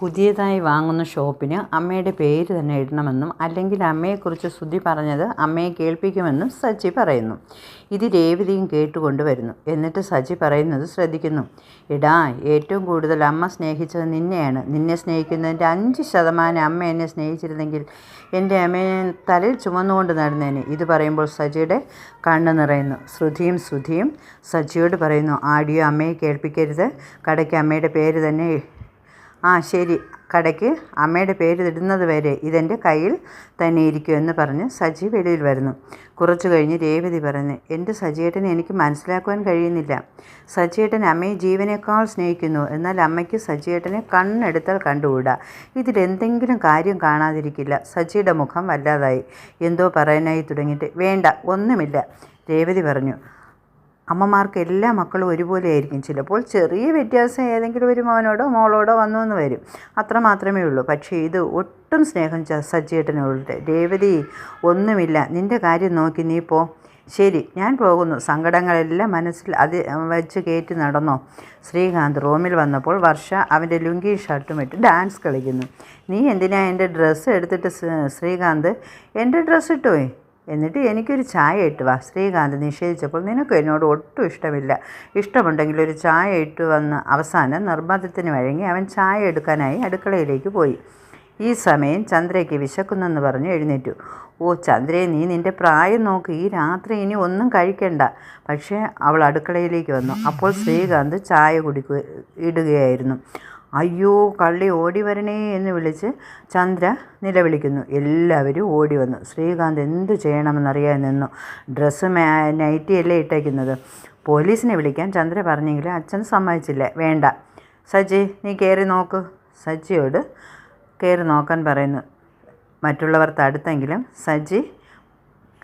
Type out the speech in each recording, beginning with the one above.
പുതിയതായി വാങ്ങുന്ന ഷോപ്പിന് അമ്മയുടെ പേര് തന്നെ ഇടണമെന്നും അല്ലെങ്കിൽ അമ്മയെക്കുറിച്ച് ശ്രുതി പറഞ്ഞത് അമ്മയെ കേൾപ്പിക്കുമെന്നും സച്ചി പറയുന്നു. ഇത് രേവതിയും കേട്ടുകൊണ്ട് വരുന്നു. എന്നിട്ട് സച്ചി പറയുന്നത് ശ്രദ്ധിക്കുന്നു. എടാ, ഏറ്റവും കൂടുതൽ അമ്മ സ്നേഹിച്ചത് നിന്നെയാണ്. നിന്നെ സ്നേഹിക്കുന്നതിൻ്റെ 5% അമ്മ എന്നെ സ്നേഹിച്ചിരുന്നെങ്കിൽ എൻ്റെ അമ്മയെ തലയിൽ ചുമന്നുകൊണ്ട് നടന്നേനെ. ഇത് പറയുമ്പോൾ സച്ചിയുടെ കണ്ണ് നിറയുന്നു. ശ്രുതിയും സച്ചിയോട് പറയുന്നു, ആഡിയോ അമ്മയെ കേൾപ്പിക്കരുത്. കടയ്ക്ക് അമ്മയുടെ പേര് തന്നെ ശരി, കടയ്ക്ക് അമ്മയുടെ പേര് ഇടുന്നത് വരെ ഇതെൻ്റെ കയ്യിൽ തന്നെ ഇരിക്കുമെന്ന് പറഞ്ഞ് സജി വെളിയിൽ വരുന്നു. കുറച്ചു കഴിഞ്ഞ് രേവതി പറയുന്നു, എൻ്റെ സജിയേട്ടനെ എനിക്ക് മനസ്സിലാക്കുവാൻ കഴിയുന്നില്ല. സജിയേട്ടൻ അമ്മയെ ജീവനേക്കാൾ സ്നേഹിക്കുന്നു. എന്നാൽ അമ്മയ്ക്ക് സജിയേട്ടനെ കണ്ണെടുത്താൽ കണ്ടുകൂടാ. ഇതിലെന്തെങ്കിലും കാര്യം കാണാതിരിക്കില്ല. സജിയുടെ മുഖം വല്ലാതായി. എന്തോ പറയാനായി തുടങ്ങിയിട്ട് വേണ്ട, ഒന്നുമില്ല, രേവതി പറഞ്ഞു. അമ്മമാർക്ക് എല്ലാ മക്കളും ഒരുപോലെ ആയിരിക്കും. ചിലപ്പോൾ ചെറിയ വ്യത്യാസം ഏതെങ്കിലും ഒരു മോനോടോ മോളോടോ വന്നു എന്ന് വരും. അത്ര മാത്രമേ ഉള്ളൂ. പക്ഷേ ഇത് ഒട്ടും സ്നേഹം സജ്ജിയേട്ടനുള്ളത്. രേവതി, ഒന്നുമില്ല, നിൻ്റെ കാര്യം നോക്കി നീ പോ. ശരി, ഞാൻ പോകുന്നു. സങ്കടങ്ങളെല്ലാം മനസ്സിൽ വെച്ച് കയറ്റി നടന്നോ. ശ്രീകാന്ത് റൂമിൽ വന്നപ്പോൾ വർഷ അവൻ്റെ ലുങ്കി ഷർട്ടും ഇട്ട് ഡാൻസ് കളിക്കുന്നു. നീ എന്തിനാ എൻ്റെ ഡ്രസ്സ് എടുത്തിട്ട്? ശ്രീകാന്ത്, എൻ്റെ ഡ്രസ്സ് ഇട്ടുപോയി, എന്നിട്ട് എനിക്കൊരു ചായ ഇട്ട് വാ. ശ്രീകാന്ത് നിഷേധിച്ചപ്പോൾ നിനക്ക് എന്നോട് ഒട്ടും ഇഷ്ടമില്ല. ഇഷ്ടമുണ്ടെങ്കിൽ ഒരു ചായ ഇട്ട് വന്ന് അവസാനം നിർബന്ധത്തിന് വഴങ്ങി അവൻ ചായ എടുക്കാനായി അടുക്കളയിലേക്ക് പോയി. ഈ സമയം ചന്ദ്രയ്ക്ക് വിശക്കുന്നെന്ന് പറഞ്ഞ് എഴുന്നേറ്റു. ഓ ചന്ദ്രയെ, നീ നിൻ്റെ പ്രായം നോക്ക്, ഈ രാത്രി ഇനി ഒന്നും കഴിക്കണ്ട. പക്ഷേ അവൾ അടുക്കളയിലേക്ക് വന്നു. അപ്പോൾ ശ്രീകാന്ത് ചായ ഇടുകയായിരുന്നു. അയ്യോ, കള്ളി ഓടി വരണേ എന്ന് വിളിച്ച് ചന്ദ്ര നിലവിളിക്കുന്നു. എല്ലാവരും ഓടി വന്നു. ശ്രീകാന്ത് എന്തു ചെയ്യണമെന്നറിയാൻ നിന്നു. ഡ്രസ്സ് നൈറ്റിയല്ലേ ഇട്ടേക്കുന്നത്. പോലീസിനെ വിളിക്കാൻ ചന്ദ്ര പറഞ്ഞെങ്കിലും അച്ഛൻ സമ്മതിച്ചില്ല. വേണ്ട സജ്ജി, നീ കയറി നോക്ക്. സജ്ജിയോട് കയറി നോക്കാൻ പറയുന്നു. മറ്റുള്ളവർ തടുത്തെങ്കിലും സജ്ജി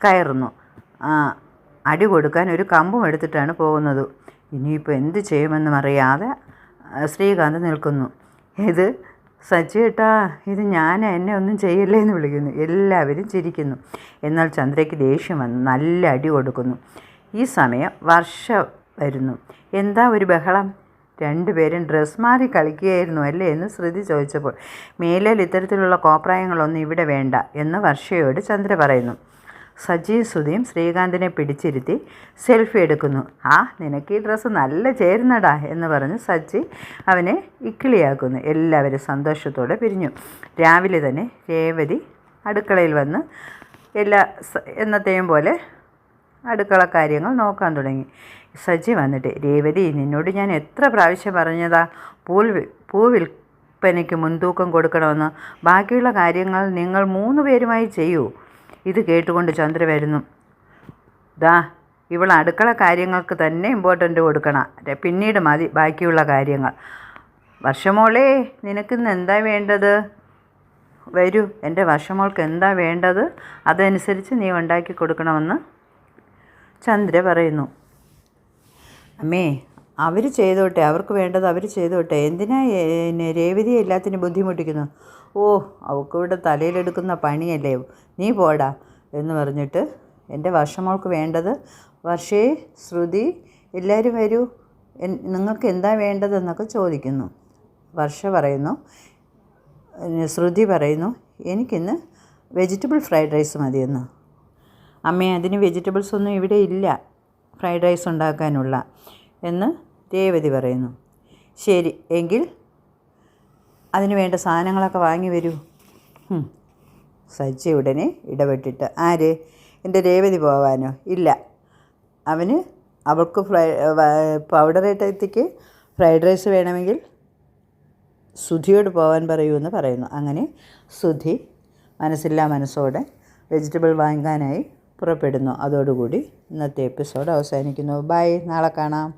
കയറുന്നു. അടി കൊടുക്കാൻ ഒരു കമ്പും എടുത്തിട്ടാണ് പോകുന്നത്. ഇനിയിപ്പോൾ എന്ത് ചെയ്യുമെന്നും അറിയാതെ ശ്രീകാന്ത് നിൽക്കുന്നു. ഇത് സച്ചിയേട്ടാ, ഇത് ഞാൻ, എന്നെ ഒന്നും ചെയ്യല്ലേ എന്ന് വിളിക്കുന്നു. എല്ലാവരും ചിരിക്കുന്നു. എന്നാൽ ചന്ദ്രയ്ക്ക് ദേഷ്യം വന്നു. നല്ല അടി കൊടുക്കുന്നു. ഈ സമയം വർഷ വരുന്നു. എന്താ ഒരു ബഹളം? രണ്ടുപേരും ഡ്രസ് മാറി കളിക്കുകയായിരുന്നു അല്ലേ എന്ന് ശ്രുതി ചോദിച്ചപ്പോൾ മേലേൽ ഇത്തരത്തിലുള്ള കോപ്രായങ്ങളൊന്നും ഇവിടെ വേണ്ട എന്ന് വർഷയോട് ചന്ദ്ര പറയുന്നു. സജിയും ശ്രുതിയും ശ്രീകാന്തിനെ പിടിച്ചിരുത്തി സെൽഫി എടുക്കുന്നു. നിനക്ക് ഈ ഡ്രസ്സ് നല്ല ചേരുന്നടാ എന്ന് പറഞ്ഞ് സജി അവനെ ഇക്കിളിയാക്കുന്നു. എല്ലാവരും സന്തോഷത്തോടെ പിരിഞ്ഞു. രാവിലെ തന്നെ രേവതി അടുക്കളയിൽ വന്ന് എന്നത്തെയും പോലെ അടുക്കള കാര്യങ്ങൾ നോക്കാൻ തുടങ്ങി. സജി വന്നിട്ട്, രേവതി, നിന്നോട് ഞാൻ എത്ര പ്രാവശ്യം പറഞ്ഞതാ പൂവിൽപ്പനയ്ക്ക് മുൻതൂക്കം കൊടുക്കണമെന്ന്. ബാക്കിയുള്ള കാര്യങ്ങൾ നിങ്ങൾ 3 പേരുമായി ചെയ്യൂ. ഇത് കേട്ടുകൊണ്ട് ചന്ദ്ര വരുന്നു. ഇവൾ അടുക്കള കാര്യങ്ങൾക്ക് തന്നെ ഇമ്പോർട്ടൻ്റ് കൊടുക്കണം. പിന്നീട് മതി ബാക്കിയുള്ള കാര്യങ്ങൾ. വർഷമോളെ, നിനക്കിന്ന് എന്താ വേണ്ടത്? വരൂ, എൻ്റെ വർഷമോൾക്ക് എന്താ വേണ്ടത് അതനുസരിച്ച് നീ ഉണ്ടാക്കി കൊടുക്കണമെന്ന് ചന്ദ്ര പറയുന്നു. അമ്മേ, അവർ ചെയ്തോട്ടെ, അവർക്ക് വേണ്ടത് അവർ ചെയ്തോട്ടെ. എന്തിനാ രേവതിയെ എല്ലാത്തിനും ബുദ്ധിമുട്ടിക്കുന്നു? അവൾക്കിവിടെ തലയിലെടുക്കുന്ന പണിയല്ലേ, നീ പോടാ എന്ന് പറഞ്ഞിട്ട് എൻ്റെ വർഷമോൾക്ക് വേണ്ടത്, വർഷേ, ശ്രുതി, എല്ലാവരും വരൂ, നിങ്ങൾക്ക് എന്താ വേണ്ടതെന്നൊക്കെ ചോദിക്കുന്നു. വർഷ പറയുന്നു, ശ്രുതി പറയുന്നു, എനിക്കിന്ന് വെജിറ്റബിൾ ഫ്രൈഡ് റൈസ് മതിയെന്ന്. അമ്മേ, അതിന് വെജിറ്റബിൾസ് ഒന്നും ഇവിടെ ഇല്ല ഫ്രൈഡ് റൈസ് ഉണ്ടാക്കാനുള്ള എന്ന് രേവതി പറയുന്നു. ശരി, എങ്കിൽ അതിന് വേണ്ട സാധനങ്ങളൊക്കെ വാങ്ങി വരൂ. സജ്ജി ഉടനെ ഇടപെട്ടിട്ട്, ആര്? എൻ്റെ രേവതി പോകാനോ? ഇല്ല, അവൾക്ക് പൗഡർ ഇട്ടത്തേക്ക് ഫ്രൈഡ് റൈസ് വേണമെങ്കിൽ സുധിയോട് പോകാൻ പറയൂന്ന് പറയുന്നു. അങ്ങനെ സുധി മനസ്സില്ലാ മനസ്സോടെ വെജിറ്റബിൾ വാങ്ങാനായി പുറപ്പെടുന്നു. അതോടുകൂടി ഇന്നത്തെ എപ്പിസോഡ് അവസാനിക്കുന്നു. ബൈ, നാളെ കാണാം.